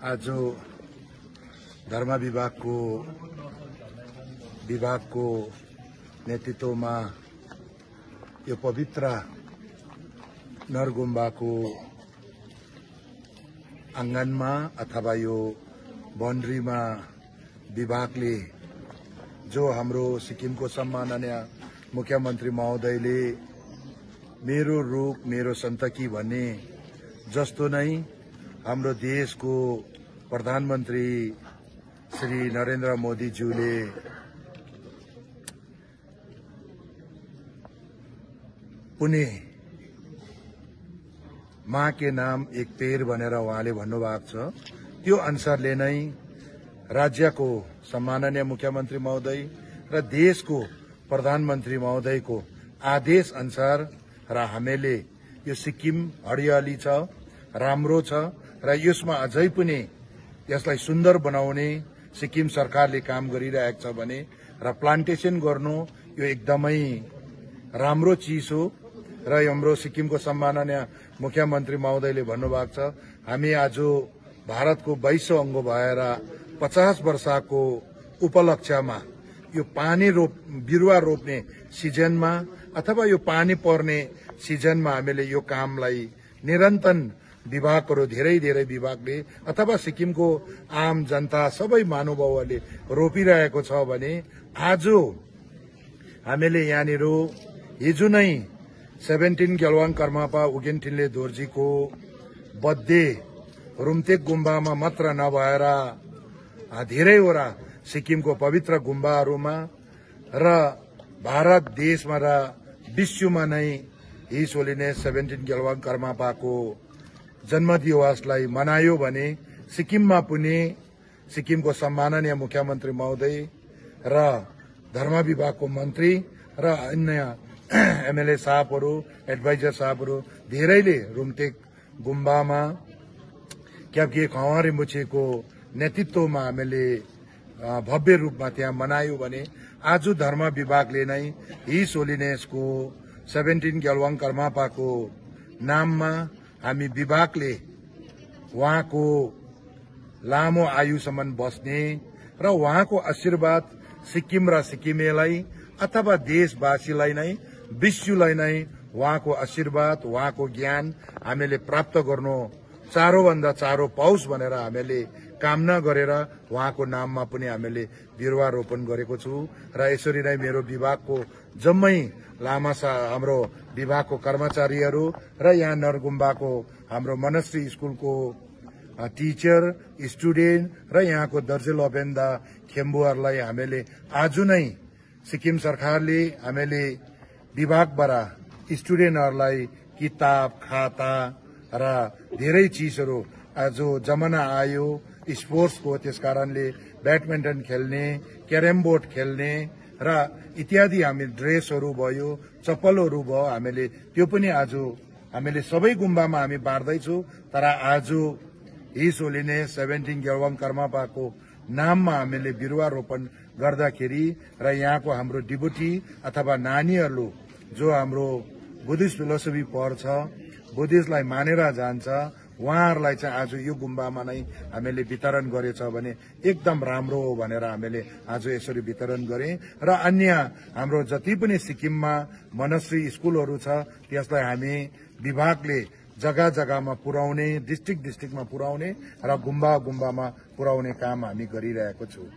आज धर्म विभागको नेतृत्वमा यो पवित्र नरगुम्बाको आँगनमा अथवा यो बाउन्ड्रीमा विभागले जो हाम्रो सिक्किमको सम्माननीय मुख्यमन्त्री महोदयले मेरो रूप मेरो सन्तकी भन्ने जस्तो नै हाम्रो देशको प्रधानमन्त्री श्री नरेन्द्र मोदीज्यूले पुणे माँ के नाम एक पेड़ भनेर उहाँले भन्नुभएको छ। त्यो अनुसारले नै राज्यको सम्माननीय मुख्यमन्त्री महोदय र देशको प्रधानमन्त्री महोदयको आदेश अनुसार र हामीले यो सिक्किम हरियाली छ, राम्रो छ र यसमा अझै पनि यसलाई सुन्दर बनाउने सिक्किम सरकारले काम गरिरहेको छ भने र प्लान्टेसन गर्नु यो एकदमै राम्रो चीज हो र हाम्रो सिक्किमको सम्माननीय मुख्यमन्त्री महोदयले भन्नुभएको छ हामी आज भारतको 22औं अंग भएर 50 वर्षको उपलक्ष्यमा यो बिरुवा रोप्ने सिजनमा अथवा यो पानी पर्ने सिजनमा हामीले यो कामलाई निरन्तर विभागहरू धेरै विभागले अथवा सिक्किमको आम जनता सबै महानुभावहरूले रोपिरहेको छ भने आज हामीले यहाँनिर हिजो नै 17 गेलवाङ कर्मापा उगेनटिनले दोर्जीको बर्थडे रुम्तेक गुम्बामा मात्र नभएर धेरैवटा सिक्किमको पवित्र गुम्बाहरूमा र भारत देशमा र विश्वमा नै हिज होलिनेस 17 गेलवाङ कर्मापाको जन्मदिवसलाई मनायो भने सिक्किममा पनि सिक्किमको सम्माननीय मुख्यमन्त्री महोदय र धर्म विभागको मन्त्री र अन्य एमएलए साहबहरू एडभाइजर साहबहरू धेरैले रुम्तेक गुम्बामा क्याप्के खवारी मुछेको नेतृत्वमा हामीले भव्य रूपमा त्यहाँ मनायो भने आज धर्म विभागले नै हिज होलिनेसको 17 गेलवाङ कर्मापाको नाममा हामी विभागले उहाँको लामो आयुसम्म बस्ने र उहाँको आशीर्वाद सिक्किम र सिक्किमेलाई अथवा देशवासीलाई नै विश्वलाई नै उहाँको आशीर्वाद उहाँको ज्ञान हामीले प्राप्त गर्नु चारौंभन्दा चारौं पाओस् भनेर हामीले कामना गरेर उहाँको नाममा पनि हामीले बिरुवा रोपण गरेको छु र यसरी नै मेरो विभागको जम्मै लामा हाम्रो विभागको कर्मचारीहरू र यहाँ नरगुम्बाको हाम्रो मनश्री स्कुलको टीचर स्टुडेन्ट र यहाँको दर्जे लबेन्दा खेम्बुहरूलाई हामीले आज नै सिक्किम सरकारले हामीले विभागबाट स्टुडेन्टहरूलाई किताब खाता र धेरै चीजहरू आज जमाना आयो स्पोर्ट्सको त्यसकारणले ब्याडमिन्टन खेल्ने क्यारम बोर्ड खेल्ने र इत्यादि हामी ड्रेसहरू भयो चप्पलहरू भयो हामीले त्यो पनि आज हामीले सबै गुम्बामा हामी बाँड्दैछौँ तर आज हिज होलिनेस 17 गेलवाङ कर्मापाको नाममा हामीले बिरुवा रोपण गर्दाखेरि र यहाँको हाम्रो डिबुटी अथवा नानीहरू जो हाम्रो बुद्धिस्ट फिलोसफी पढ्छ बुद्धिस्टलाई मानेर जान्छ उहाँहरूलाई चाहिँ आज यो गुम्बामा नै हामीले वितरण गरेछ भने एकदम राम्रो हो भनेर हामीले आज यसरी वितरण गरे र अन्य हाम्रो जति पनि सिक्किममा मनश्री स्कुलहरू छ त्यसलाई हामी विभागले जग्गा जग्गामा पुर्याउने डिस्ट्रिक्टमा पुर्याउने र गुम्बामा पुर्याउने काम हामी गरिरहेको छौं।